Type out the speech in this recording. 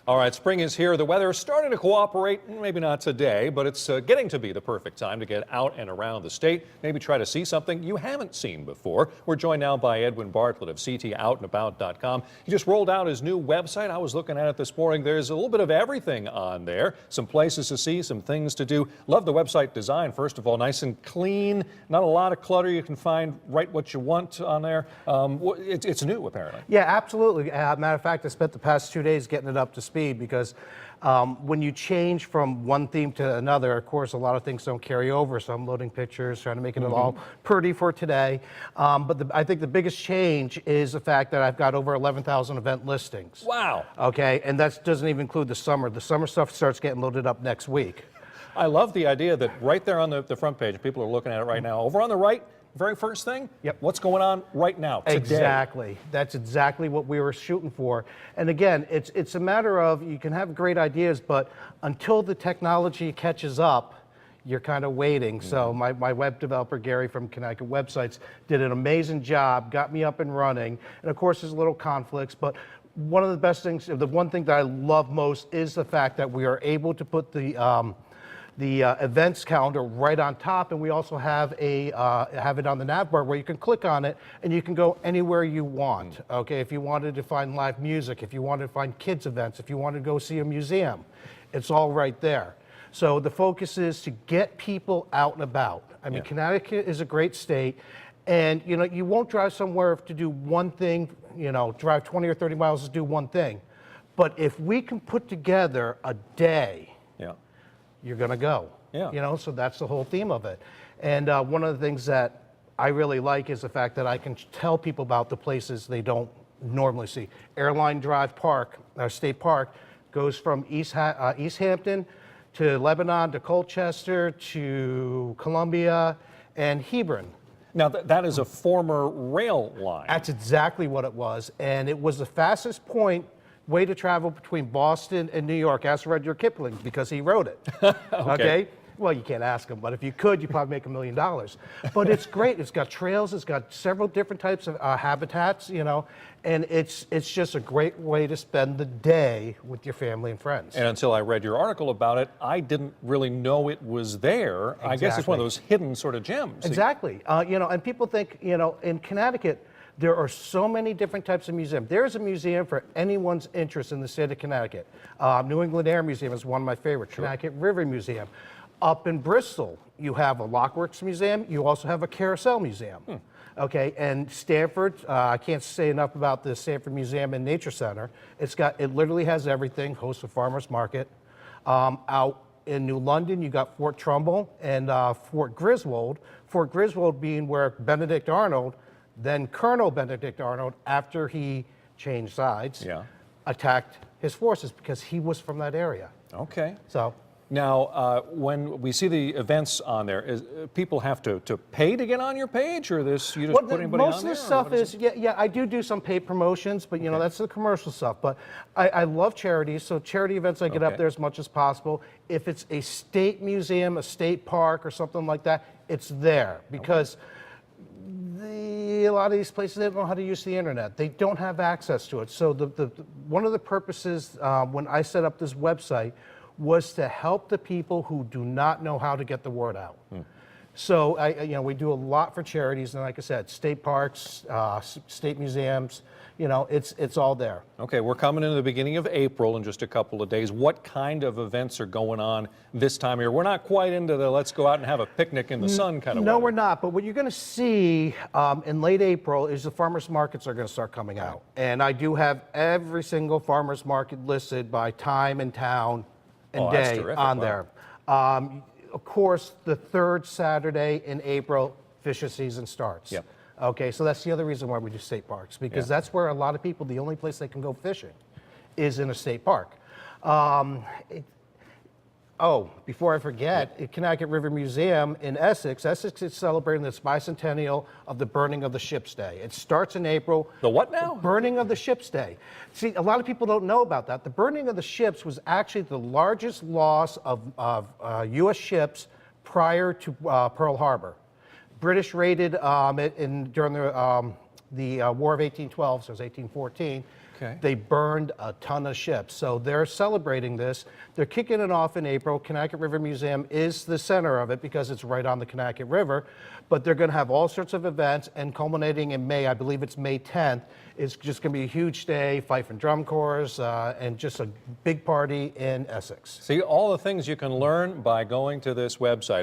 All right, spring is here. The weather is starting to cooperate. Maybe not today, but it's getting to be the perfect time to get out and around the state. Maybe try to see something you haven't seen before. We're joined now by Edwin Bartlett of ctoutsandabout.com. He just rolled out his new website. I was looking at it this morning. There's a little bit of everything on there. Some places to see, some things to do. Love the website design, first of all. Nice and clean. Not a lot of clutter. You can find right what you want on there. It's new, apparently. Yeah, absolutely. Matter of fact, I spent the past 2 days getting it up to speed because when you change from one theme to another, of course, a lot of things don't carry over. So I'm loading pictures, trying to make it all pretty for today. But I think the biggest change is the fact that I've got over 11,000 event listings. Wow. Okay, and that doesn't even include the summer. The summer stuff starts getting loaded up next week. I love the idea that right there on the front page, people are looking at it right now. Over on the right, very first thing, what's going on right now, today? Exactly. That's exactly what we were shooting for. And again, it's a matter of, you can have great ideas, but until the technology catches up, you're kind of waiting. So my web developer, Gary from Connecticut Websites, did an amazing job, got me up and running. And of course, there's little conflicts, but one of the best things, the one thing that I love most is the fact that we are able to put the events calendar right on top, and we also have have it on the nav bar where you can click on it and you can go anywhere you want. Okay, if you wanted to find live music, if you wanted to find kids events, if you wanted to go see a museum, it's all right there. So the focus is to get people out and about. I mean, Connecticut is a great state, and you won't drive somewhere to do one thing, drive 20 or 30 miles to do one thing. But if we can put together a day, you're going to go. So that's the whole theme of it. And one of the things that I really like is the fact that I can tell people about the places they don't normally see. Airline Drive Park, State Park, goes from East Hampton to Lebanon to Colchester to Columbia and Hebron. Now, that is a former rail line. That's exactly what it was. And it was the fastest way to travel between Boston and New York. Ask Rudyard Kipling because he wrote it. Okay? Well, you can't ask him, but if you could, you'd probably make $1 million. But it's great. It's got trails. It's got several different types of habitats, and it's just a great way to spend the day with your family and friends. And until I read your article about it, I didn't really know it was there. Exactly. I guess it's one of those hidden sort of gems. Exactly. And people think, in Connecticut, there are so many different types of museums. There's a museum for anyone's interest in the state of Connecticut. New England Air Museum is one of my favorites. Connecticut River Museum. Up in Bristol, you have a Lockworks Museum. You also have a Carousel Museum. Okay, and Stanford, I can't say enough about the Stanford Museum and Nature Center. It literally has everything, hosts a farmer's market. Out in New London, you got Fort Trumbull and Fort Griswold. Fort Griswold being where Benedict Arnold, then Colonel Benedict Arnold, after he changed sides, attacked his forces because he was from that area. Okay. So now, when we see the events on there, people have to pay to get on your page, or you just put anybody on there? Most of the stuff is, I do some paid promotions, but that's the commercial stuff. But I love charities, so charity events I get up there as much as possible. If it's a state museum, a state park, or something like that, it's there because a lot of these places, they don't know how to use the internet. They don't have access to it. So one of the purposes when I set up this website was to help the people who do not know how to get the word out. So we do a lot for charities, and like I said, state parks, state museums, it's all there. Okay, we're coming into the beginning of April in just a couple of days. What kind of events are going on this time of year? We're not quite into the let's go out and have a picnic in the sun kind of No, weather. we're not. But what you're going to see in late April is the farmers markets are going to start coming out. And I do have every single farmers market listed by time and town and day on there. Of course, the third Saturday in April, fishing season starts. Okay, so that's the other reason why we do state parks, because that's where a lot of people, the only place they can go fishing is in a state park. Before I forget, at Connecticut River Museum in Essex is celebrating the bicentennial of the burning of the ship's day. It starts in April. The what now? Burning of the ship's day. See, a lot of people don't know about that. The burning of the ships was actually the largest loss of U.S. ships prior to Pearl Harbor. British raided during the War of 1812, so it was 1814. Okay. They burned a ton of ships. So they're celebrating this. They're kicking it off in April. Connecticut River Museum is the center of it because it's right on the Connecticut River. But they're going to have all sorts of events, and culminating in May, I believe it's May 10th, it's just going to be a huge day, fife and drum corps, and just a big party in Essex. See all the things you can learn by going to this website.